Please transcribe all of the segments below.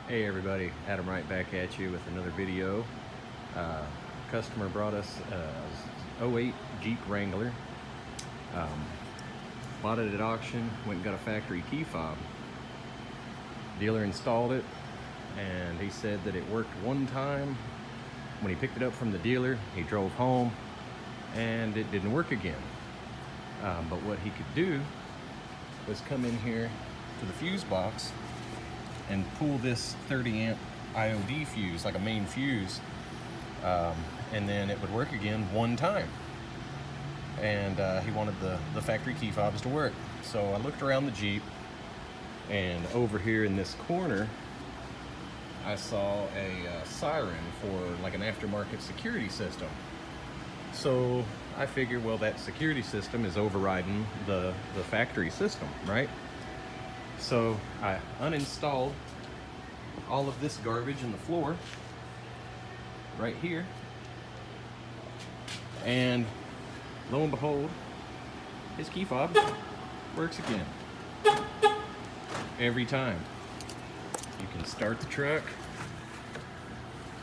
Hey everybody, Adam right back at you with another video. Customer brought us a '08 Jeep Wrangler. Bought it at auction, went and got a factory key fob. Dealer installed it and he said that it worked one time. When he picked it up from the dealer, he drove home and it didn't work again. But what he could do was come in here to the fuse box and pull this 30 amp IOD fuse, like a main fuse, and then it would work again one time. And he wanted the factory key fobs to work. So I looked around the Jeep, and over here in this corner I saw a siren for like an aftermarket security system. So I figured, well, that security system is overriding the factory system, right? So I uninstalled all of this garbage in the floor right here, and lo and behold, his key fob works again. Every time. You can start the truck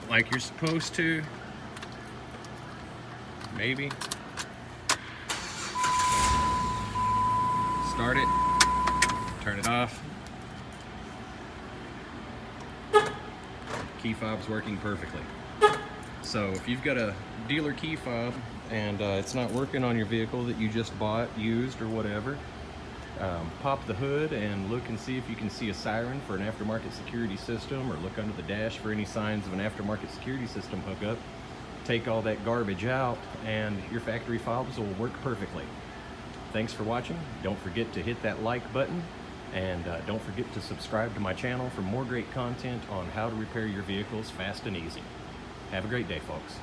like you're supposed to, maybe. Start it, turn it off. Key fob's working perfectly. So if you've got a dealer key fob and it's not working on your vehicle that you just bought, used, or whatever, pop the hood and look and see if you can see a siren for an aftermarket security system, or look under the dash for any signs of an aftermarket security system hookup. Take all that garbage out and your factory fobs will work perfectly. Thanks for watching. Don't forget to hit that like button, and don't forget to subscribe to my channel for more great content on how to repair your vehicles fast and easy. Have a great day, folks.